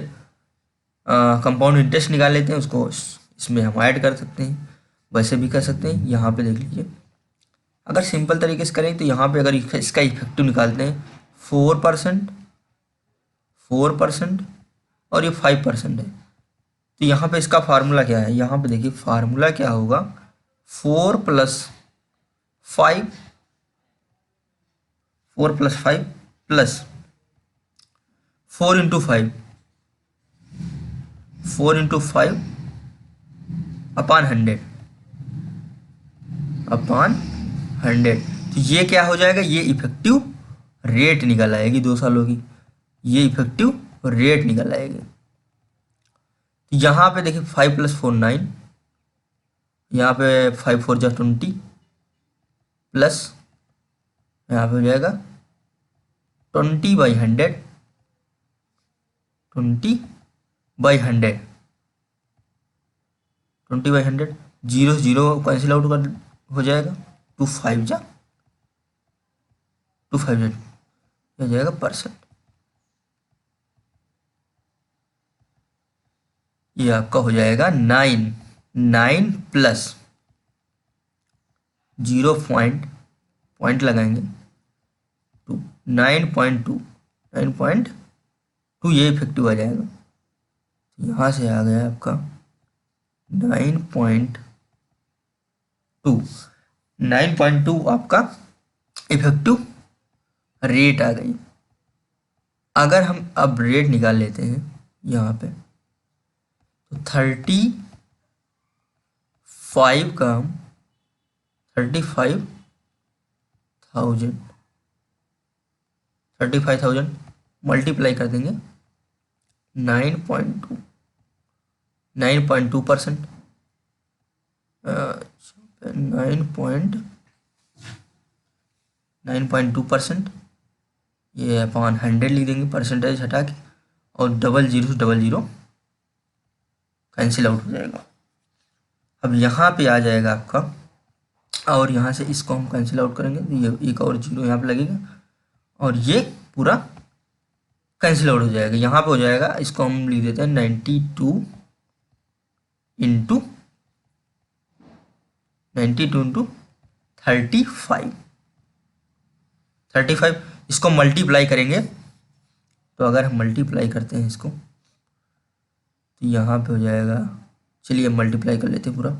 कंपाउंड इंटरेस्ट निकाल लेते हैं, उसको इसमें हम ऐड कर सकते हैं, वैसे भी कर सकते हैं। यहाँ पे देख लीजिए, अगर सिंपल तरीके से करें तो यहाँ पे अगर इसका इफेक्टिव निकालते हैं 4% और ये 5% है। तो यहाँ पे इसका फार्मूला क्या है, यहाँ पे देखिए फार्मूला क्या होगा, 4 + 5 प्लस 4 × 5 अपान 100। तो ये क्या हो जाएगा, ये इफेक्टिव रेट निकल आएगी 2 सालों की, ये इफेक्टिव रेट निकल आएगी। तो यहाँ पे देखिए 5 + 4 9, यहाँ पे 5 4 जा 20 प्लस यहाँ पे हो जाएगा 20/100, 20/100 0 0 कैंसिल आउट कर हो जाएगा, 2 5 जा 2 5 जा हो जाएगा %। ये आपका हो जाएगा 9 प्लस 0 पॉइंट लगाएंगे 2 9.2 ये इफेक्टिव आ जाएगा। यहाँ से आ गया आपका 9.2 आपका इफेक्टिव रेट आ गई। अगर हम अब रेट निकाल लेते हैं यहाँ पे, तो 35,000 मल्टीप्लाई कर देंगे 9.2 9.2%, 9.2%, ये अपॉन 100 लिख देंगे परसेंटेज हटा के, और 00 कैंसिल आउट हो जाएगा। अब यहाँ पे आ जाएगा आपका, और यहाँ से इसको हम कैंसिल आउट करेंगे तो ये एक और 0 यहाँ पे लगेगा और ये पूरा कैंसिल आउट हो जाएगा। यहाँ पे हो जाएगा, इसको हम लिख देते हैं 92 × 35 इसको मल्टीप्लाई करेंगे। तो अगर हम मल्टीप्लाई करते हैं इसको, तो यहाँ पे हो जाएगा, चलिए मल्टीप्लाई कर लेते हैं पूरा।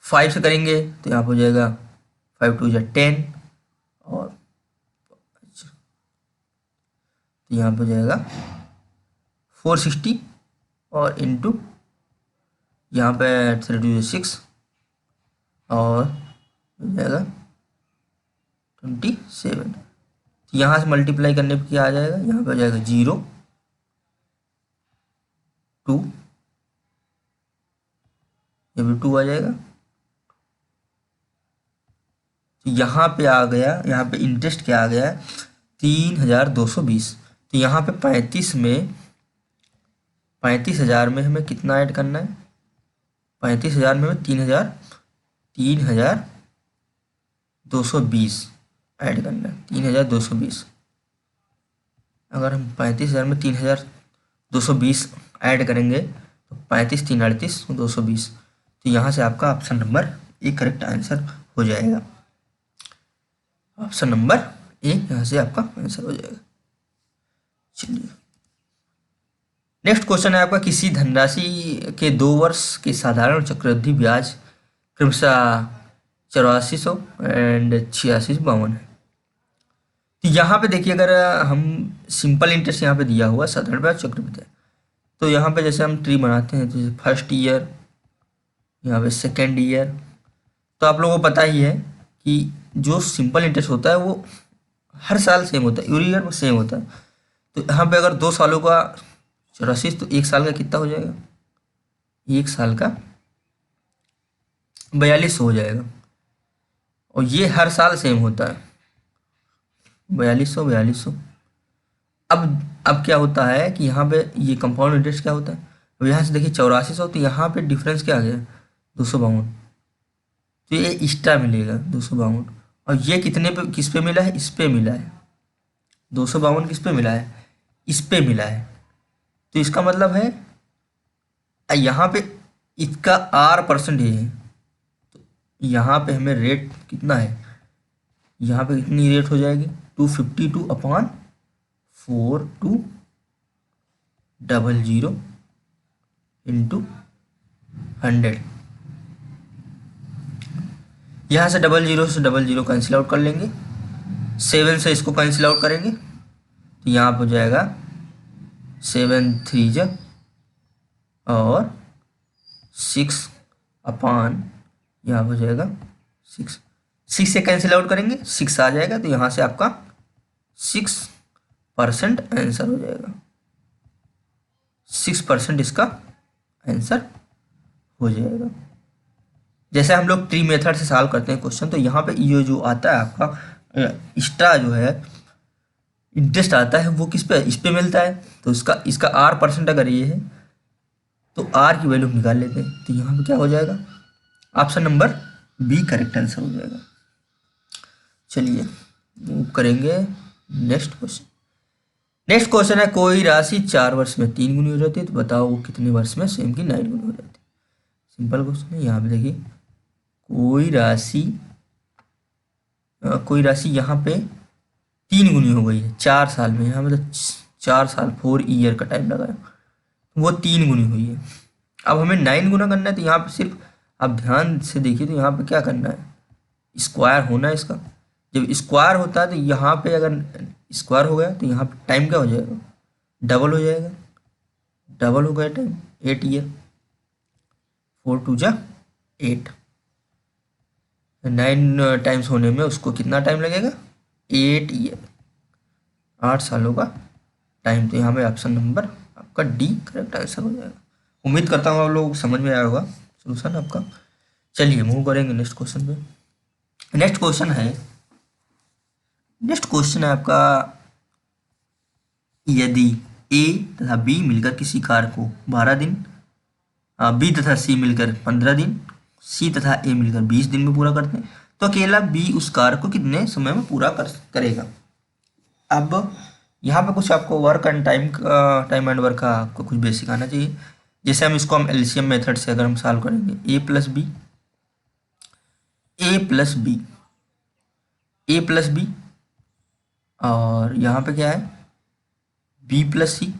5 से करेंगे तो यहाँ पे हो जाएगा 5 2 जा 10, और तो यहाँ पे हो जाएगा 460, और इंटू यहाँ पे 3 2 6, और हो जाएगा 27। तो यहाँ से मल्टीप्लाई करने पर क्या आ जाएगा, यहाँ पे आ जाएगा 0 2, ये भी 2 आ जाएगा। तो यहाँ पे आ गया, यहाँ पे इंटरेस्ट क्या आ गया, 3220। तो यहाँ पे 35,000 में हमें कितना ऐड करना है, 35,000 में हमें 3,220 ऐड करना है, 3,220। अगर हम 35,000 में 3,220 ऐड करेंगे तो 35 3 38 220। तो यहाँ से आपका option number A correct answer हो जाएगा। ऑप्शन नंबर ए यहाँ से आपका आंसर हो जाएगा। चलिए नेक्स्ट क्वेश्चन है आपका, किसी धनराशि के 2 वर्ष के साधारण चक्रवृद्धि ब्याज क्रमशः 8400 एंड 8652 है। तो यहाँ पे देखिए, अगर हम सिंपल इंटरेस्ट यहाँ पे दिया हुआ साधारण ब्याज चक्रवृद्धि, तो यहाँ पे जैसे हम ट्री बनाते हैं, जैसे फर्स्ट ईयर, यहाँ पे सेकेंड ईयर, तो आप लोगों को पता ही है कि जो सिंपल इंटरेस्ट होता है वो हर साल सेम होता है, एवरी ईयर सेम होता है। तो यहाँ पे अगर 2 सालों का 84, तो 1 साल का कितना हो जाएगा, 1 साल का 4200 हो जाएगा। और ये हर साल सेम होता है, 4200। अब क्या होता है कि यहाँ पे ये कंपाउंड इंटरेस्ट क्या होता है, अब यहाँ से देखिए 8400, तो यहाँ पे डिफरेंस क्या आ गया, 252। तो ये एक्स्ट्रा मिलेगा 252। और ये कितने पे, किस पे मिला है, इस पे मिला है। 252 किस पे मिला है, इस पे मिला है। तो इसका मतलब है यहाँ पे इसका R% है। तो यहाँ पे हमें रेट कितना है, यहाँ पे कितनी रेट हो जाएगी, 252/4200 इंटू 100। यहाँ से 00 से 00 कैंसिल आउट कर लेंगे, 7 से इसको कैंसिल आउट करेंगे, तो यहाँ पर हो जाएगा 7 3 जा और 6 अपान, यहाँ हो जाएगा 6 से कैंसिल आउट करेंगे, 6 आ जाएगा। तो यहाँ से आपका 6% आंसर हो जाएगा, 6% इसका आंसर हो जाएगा। जैसे हम लोग ट्री मेथड से सॉल्व करते हैं क्वेश्चन, तो यहाँ पे ये जो आता है आपका एक्स्ट्रा जो है इंटरेस्ट आता है, वो किस पे, इस पे मिलता है। तो इसका R% अगर ये है तो R की वैल्यू निकाल लेते हैं। तो यहाँ पे क्या हो जाएगा, option number B correct answer हो जाएगा। चलिए मूव करेंगे नेक्स्ट क्वेश्चन। नेक्स्ट क्वेश्चन है, कोई राशि 4 वर्ष में 3 गुनी हो जाती है, तो बताओ वो कितने वर्ष में सेम की 9 गुनी हो जाती है। सिंपल क्वेश्चन है। यहाँ पे देखिए कोई राशि यहाँ पे 3 गुनी हो गई है 4 साल में, यहाँ मतलब 4 साल 4 ईयर का टाइम लगा है, वो 3 गुनी हुई है। अब हमें 9 गुना करना है, तो यहाँ पे सिर्फ आप ध्यान से देखिए, तो यहाँ पे क्या करना है, स्क्वायर होना है इसका। जब स्क्वायर होता है तो यहाँ पे अगर स्क्वायर हो गया तो यहाँ पे टाइम क्या हो जाएगा, डबल हो जाएगा। डबल हो गया टाइम, 8 ईयर, 4 2 जा 8, 9 टाइम्स होने में उसको कितना टाइम लगेगा, 8 ईयर, 8 सालों का टाइम। तो यहाँ पे ऑप्शन नंबर आपका डी करेक्ट आंसर हो जाएगा। उम्मीद करता हूँ आप लोग समझ में आया होगा सोल्यूशन आपका। चलिए मूव करेंगे नेक्स्ट क्वेश्चन पे। नेक्स्ट क्वेश्चन है आपका, यदि ए तथा बी मिलकर किसी कार्य को 12 दिन, बी तथा सी मिलकर 15 दिन, सी तथा ए मिलकर 20 दिन में पूरा करते हैं, तो अकेला बी उस कार्य को कितने समय में पूरा करेगा। अब यहाँ पे कुछ आपको work and time and work का आपको कुछ बेसिक आना चाहिए। जैसे हम एलसीएम मेथड से अगर हम सॉल्व करेंगे, ए प्लस बी और यहाँ पे क्या है, बी प्लस सी,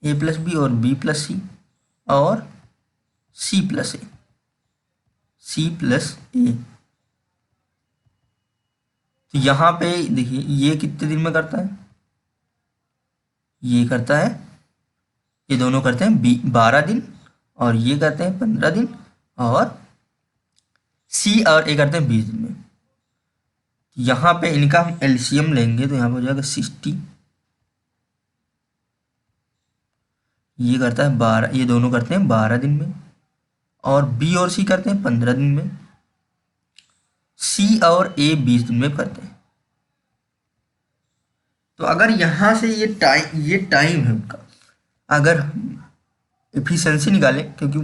ए प्लस बी और बी प्लस सी और सी प्लस ए। तो यहाँ पे देखिए ये कितने दिन में करता है, ये करता है, ये दोनों करते हैं 12 दिन और ये करते हैं 15 दिन, और सी और ए करते हैं 20 दिन में। यहाँ पे इनका हम एलसीएम लेंगे तो यहाँ पे हो जाएगा 60, ये करता है 12, ये दोनों करते हैं 12 दिन में, और बी और सी करते हैं 15 दिन में, सी और ए 20 दिन में करते हैं। तो अगर यहाँ से ये टाइम है उनका, अगर एफिशिएंसी निकालें, क्योंकि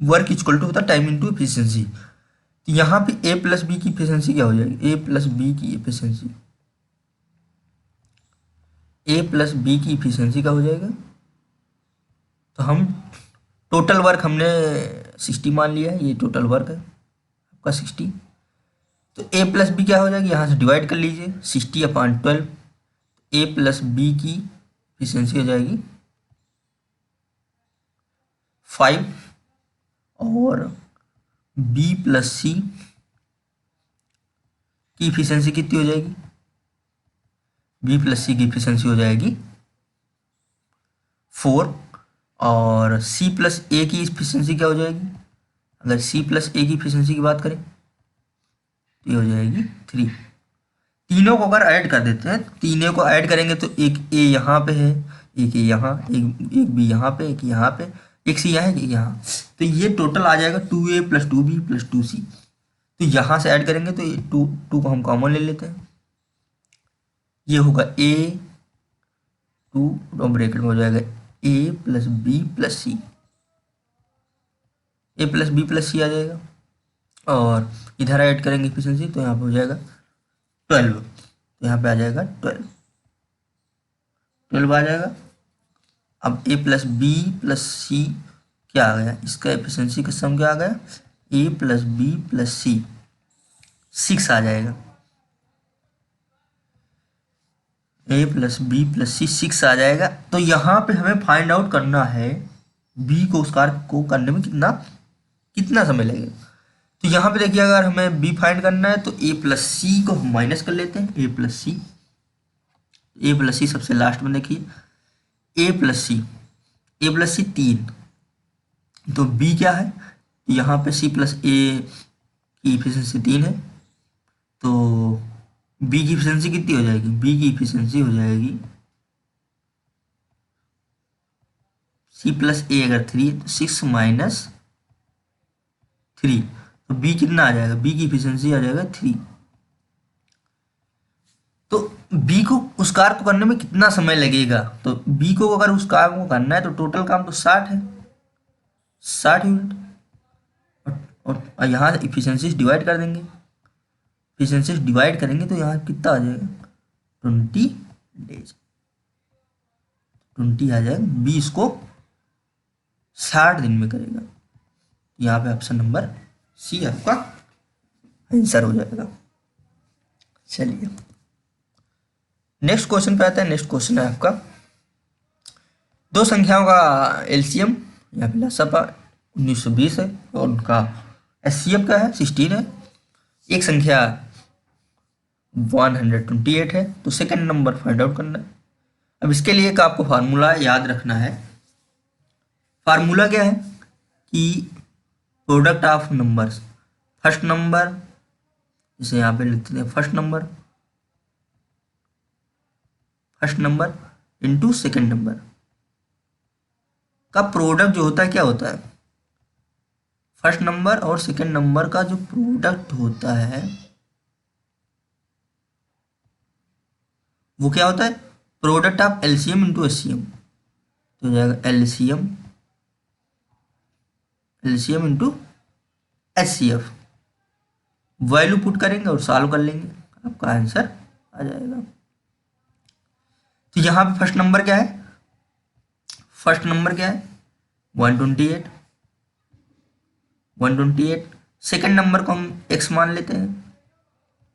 वर्क इक्वल टू होता है टाइम इनटू एफिशिएंसी, तो यहाँ पे ए प्लस बी की एफिशिएंसी क्या हो जाएगी, ए प्लस बी की एफिशिएंसी, ए प्लस बी की एफिशिएंसी क्या हो जाएगा, तो हम टोटल वर्क हमने 60 मान लिया है, ये टोटल वर्क है आपका 60, तो ए प्लस बी क्या हो जाएगी, यहाँ से डिवाइड कर लीजिए 60/12, ए प्लस बी की एफिशिएंसी हो जाएगी 5, और बी प्लस सी की एफिशिएंसी कितनी हो जाएगी, बी प्लस सी की एफिशिएंसी हो जाएगी 4, और सी प्लस ए की एफिशिएंसी क्या हो जाएगी, अगर सी प्लस ए की एफिशिएंसी की बात करें तो ये हो जाएगी 3। तीनों को अगर ऐड कर देते हैं, तीनों को ऐड करेंगे तो एक ए यहाँ पे है, एक ए यहाँ, एक बी यहाँ पे, एक यहाँ पे, एक सी यहाँ, एक यहाँ, तो ये टोटल आ जाएगा 2a + 2b + 2c। तो यहाँ से ऐड करेंगे तो ये टू को हम कॉमन ले लेते हैं, ये होगा a 2 ब्रैकेट में हो जाएगा a + b + c, a + b + c आ जाएगा, और इधर ऐड करेंगे एफिशिएंसी तो यहाँ पे हो जाएगा 12, तो यहाँ पे आ जाएगा 12 आ जाएगा। अब a + b + c क्या आ गया, इसका एफिशिएंसी का सम क्या आ गया, a + b + c 6 आ जाएगा, a + b + c 6 आ जाएगा। तो यहाँ पे हमें फाइंड आउट करना है b को उस कार्य को करने में कितना कितना समय लगेगा। तो यहाँ पे देखिए, अगर हमें b फाइंड करना है तो a + c को हम माइनस कर लेते हैं, a + c सबसे लास्ट में देखिए, a + c 3, तो b क्या है, यहाँ पे c + a की इफिशिएंसी 3 है, तो b की इफिशिएंसी कितनी हो जाएगी, b की इफिशिएंसी हो जाएगी c + a अगर 3 तो 6 - 3, तो b कितना आ जाएगा, b की इफिशिएंसी आ जाएगा 3। तो b को उस कार्य को करने में कितना समय लगेगा, तो b को अगर उस कार्य को करना है तो टोटल काम तो 60 है, 60 यूनिट, और यहाँ इफिशिएंसी डिवाइड कर देंगे, इफिशिएंसी डिवाइड करेंगे तो यहाँ कितना आ जाएगा 20 डेज, 20 आ जाएगा, 20 को 60 दिन में करेगा। यहाँ पे ऑप्शन नंबर सी आपका आंसर हो जाएगा। चलिए नेक्स्ट क्वेश्चन पे आते हैं। नेक्स्ट क्वेश्चन है आपका, दो संख्याओं का एलसीएम या फिर लसापा 1920 है और उनका एचसीएफ क्या है 16 है। एक संख्या 128 है, तो सेकंड नंबर फाइंड आउट करना है। अब इसके लिए एक आपको फार्मूला याद रखना है। फार्मूला क्या है कि product of numbers, first number, इसे यहाँ पे लिखते हैं first number into second number का प्रोडक्ट जो होता है क्या होता है, फर्स्ट नंबर और सेकेंड नंबर का जो प्रोडक्ट होता है वो क्या होता है, product of LCM into HCM, तो हो जाएगा LCM into HCF. Value put करेंगे और सॉल्व कर लेंगे, आपका आंसर आ जाएगा। तो यहाँ पे फर्स्ट नंबर क्या है, 128। सेकंड नंबर को हम x मान लेते हैं,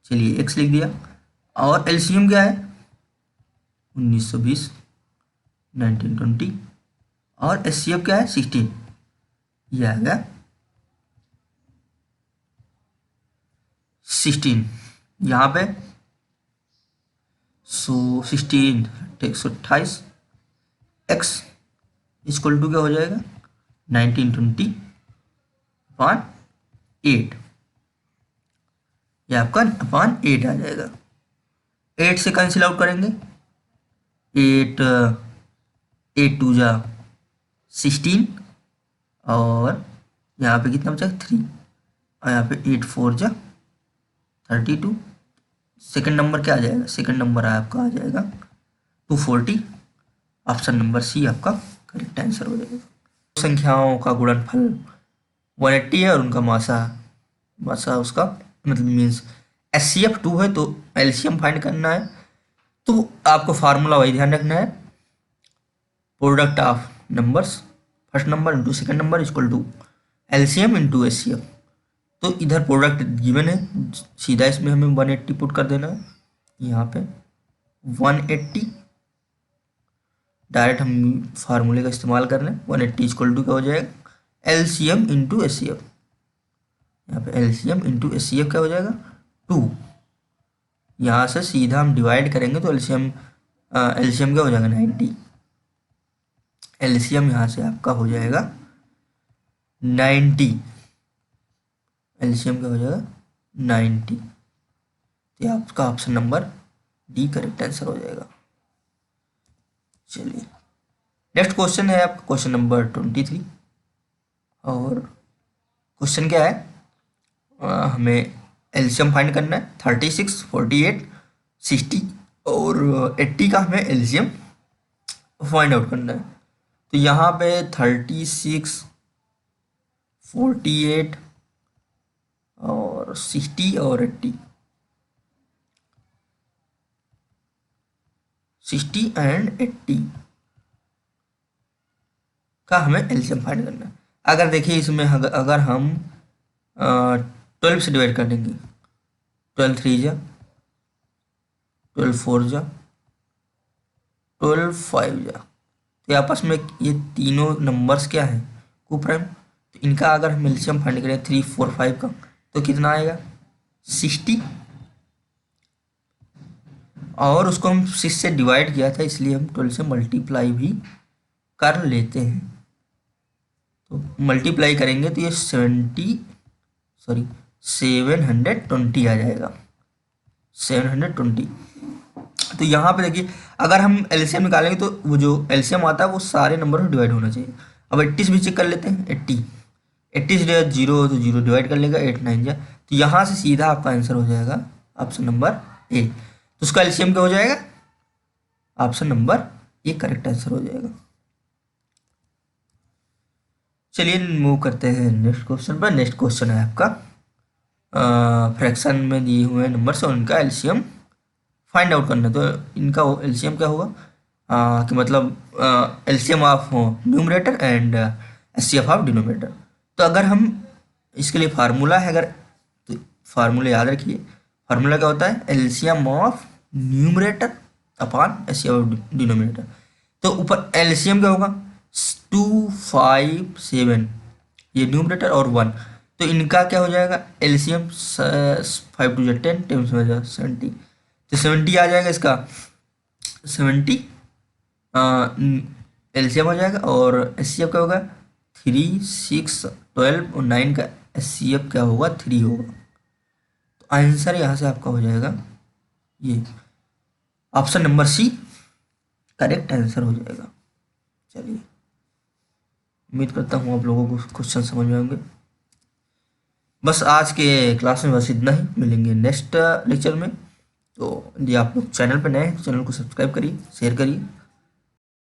चलिए x लिख दिया, और एलसीएम क्या है 1920 1920, और एचसीएफ क्या है 16, ये आ गया 16 यहाँ पे। सो 16 128 x इक्वल टू क्या हो जाएगा 1920/8, ये आपका अपान 8 आ जाएगा। 8 से कैंसिल आउट करेंगे, 8 8 टू जा 16 और यहाँ पे कितना बचा 3 और यहाँ पे 8 4 जा 32। सेकंड नंबर क्या आ जाएगा, सेकंड नंबर आपका आ जाएगा 240। ऑप्शन नंबर सी आपका करेक्ट आंसर हो जाएगा। संख्याओं का गुणनफल 180 है और उनका मासा उसका मतलब मीन्स एचसीएफ 2 है, तो एलसीएम फाइंड करना है। तो आपको फार्मूला वही ध्यान रखना है, product of numbers first number into second number equal to LCM into HCF. तो इधर प्रोडक्ट गिवन है, सीधा इसमें हमें 180 पुट कर देना है, यहाँ पे 180 डायरेक्ट हम फार्मूले का इस्तेमाल कर लें। 180 इक्वल टू क्या हो जाएगा एलसीएम इंटू एचसीएफ। यहाँ पे एलसीएम इंटू एचसीएफ क्या हो जाएगा 2। यहाँ से सीधा हम डिवाइड करेंगे तो एलसीएम क्या हो जाएगा 90। एलसीएम यहाँ से आपका हो जाएगा 90। एलसीएम क्या हो जाएगा 90। तो आपका option number D correct answer हो जाएगा। चलिए नेक्स्ट क्वेश्चन है आपका क्वेश्चन नंबर 23 और क्वेश्चन क्या है, हमें एलसीएम फाइंड करना है 36 48 60 और 80 का हमें एलसीएम फाइंड आउट करना है। तो यहाँ पे 36 48 और 60 और 80 60 एंड 80 का हमें एलसीएम फाइंड करना है। अगर देखिए इसमें अगर हम 12 से डिवाइड कर देंगे, 12 3 जा 12 4 जा 12 5 जा, तो आपस में ये तीनों नंबर्स क्या हैं को प्राइम। तो इनका अगर हम एलसीएम फाइंड करें 3 4 5 का तो कितना आएगा 60 और उसको हम 6 से डिवाइड किया था इसलिए हम 12 से मल्टीप्लाई भी कर लेते हैं। तो मल्टीप्लाई करेंगे तो ये 720 आ जाएगा 720। तो यहाँ पे देखिए अगर हम एलसीएम निकालेंगे तो वो जो एलसीएम आता है वो सारे नंबर में डिवाइड होना चाहिए। अब 80 से भी चेक कर लेते हैं, 80 से 0 तो 0 डिवाइड कर लेगा 8 9 जा, तो यहाँ से सीधा आपका आंसर हो जाएगा ऑप्शन नंबर ए। तो उसका एलसीएम क्या हो जाएगा option number A correct answer हो जाएगा। चलिए मूव करते हैं नेक्स्ट क्वेश्चन पर। नेक्स्ट क्वेश्चन है आपका फ्रैक्शन में दिए हुए नंबर से उनका एलसीएम फाइंड आउट करना है। तो इनका एलसीएम क्या होगा कि मतलब LCM of numerator and HCF of denominator. तो अगर हम इसके लिए फार्मूला है, अगर तो फार्मूला याद रखिए, फार्मूला क्या होता है LCM of numerator upon HCF of denominator. तो ऊपर एलसीएम क्या होगा 2 5 7 ये न्यूमरेटर और 1, तो इनका क्या हो जाएगा एलसीएम 5 2 10 10 70, तो 70 आ जाएगा इसका 70 एलसीएम हो जाएगा। और एचसीएफ क्या होगा 3 6 12 और 9 का एचसीएफ क्या होगा 3 होगा। तो आंसर यहाँ से आपका हो जाएगा ये option number C correct answer हो जाएगा। चलिए उम्मीद करता हूँ आप लोगों को क्वेश्चन समझ में आएंगे। बस आज के क्लास में बस इतना ही, मिलेंगे नेक्स्ट लेक्चर में। तो यदि आप लोग चैनल पर नए हैं तो चैनल को सब्सक्राइब करिए, शेयर करिए